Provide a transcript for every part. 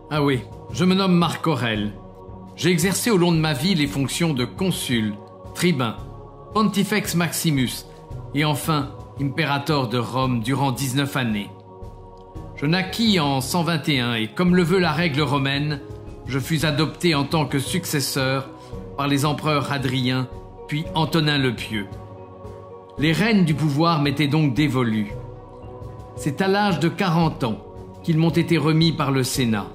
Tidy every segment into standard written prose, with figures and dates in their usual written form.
Ah oui, je me nomme Marc Aurèle. J'ai exercé au long de ma vie les fonctions de consul, tribun, pontifex maximus et enfin imperator de Rome durant 19 années. Je naquis en 121 et comme le veut la règle romaine, je fus adopté en tant que successeur par les empereurs Hadrien puis Antonin le Pieux. Les rênes du pouvoir m'étaient donc dévolues. C'est à l'âge de 40 ans qu'ils m'ont été remis par le Sénat.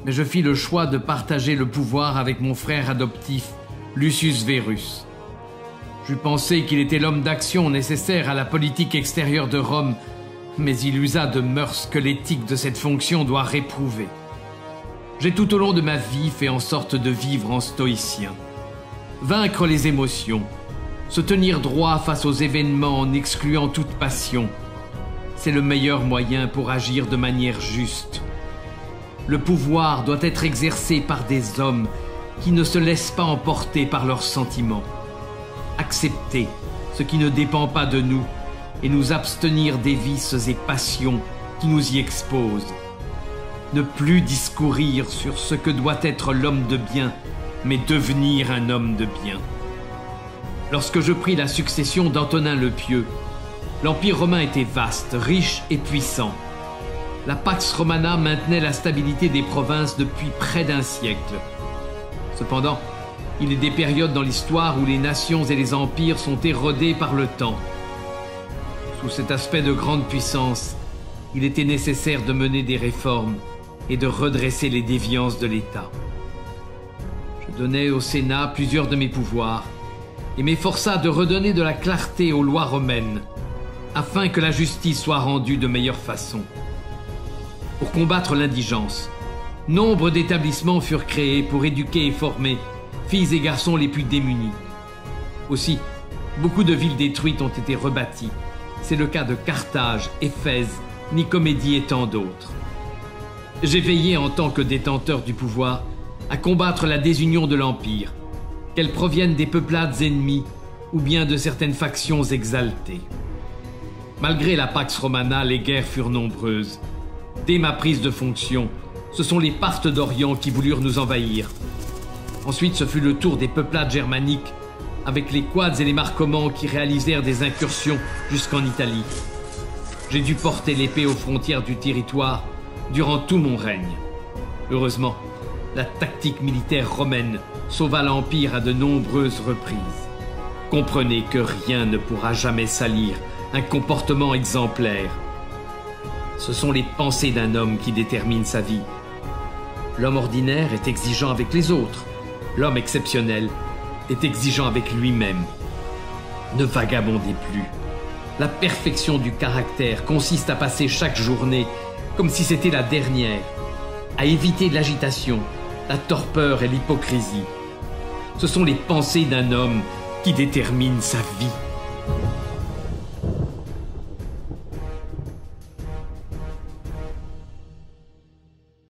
Mais je fis le choix de partager le pouvoir avec mon frère adoptif, Lucius Verus. J'eus pensé qu'il était l'homme d'action nécessaire à la politique extérieure de Rome, mais il usa de mœurs que l'éthique de cette fonction doit réprouver. J'ai tout au long de ma vie fait en sorte de vivre en stoïcien. Vaincre les émotions, se tenir droit face aux événements en excluant toute passion, c'est le meilleur moyen pour agir de manière juste. Le pouvoir doit être exercé par des hommes qui ne se laissent pas emporter par leurs sentiments. Accepter ce qui ne dépend pas de nous et nous abstenir des vices et passions qui nous y exposent. Ne plus discourir sur ce que doit être l'homme de bien, mais devenir un homme de bien. Lorsque je pris la succession d'Antonin le Pieux, l'Empire romain était vaste, riche et puissant. La Pax Romana maintenait la stabilité des provinces depuis près d'un siècle. Cependant, il est des périodes dans l'histoire où les nations et les empires sont érodés par le temps. Sous cet aspect de grande puissance, il était nécessaire de mener des réformes et de redresser les déviances de l'État. Je donnai au Sénat plusieurs de mes pouvoirs et m'efforça de redonner de la clarté aux lois romaines, afin que la justice soit rendue de meilleure façon. Pour combattre l'indigence, nombre d'établissements furent créés pour éduquer et former filles et garçons les plus démunis. Aussi, beaucoup de villes détruites ont été rebâties. C'est le cas de Carthage, Éphèse, Nicomédie et tant d'autres. J'ai veillé en tant que détenteur du pouvoir à combattre la désunion de l'Empire, qu'elle provienne des peuplades ennemies ou bien de certaines factions exaltées. Malgré la Pax Romana, les guerres furent nombreuses. Dès ma prise de fonction, ce sont les Parthes d'Orient qui voulurent nous envahir. Ensuite, ce fut le tour des peuplades germaniques, avec les Quads et les Marcomannes qui réalisèrent des incursions jusqu'en Italie. J'ai dû porter l'épée aux frontières du territoire durant tout mon règne. Heureusement, la tactique militaire romaine sauva l'Empire à de nombreuses reprises. Comprenez que rien ne pourra jamais salir un comportement exemplaire. Ce sont les pensées d'un homme qui déterminent sa vie. L'homme ordinaire est exigeant avec les autres. L'homme exceptionnel est exigeant avec lui-même. Ne vagabondez plus. La perfection du caractère consiste à passer chaque journée comme si c'était la dernière, à éviter l'agitation, la torpeur et l'hypocrisie. Ce sont les pensées d'un homme qui déterminent sa vie.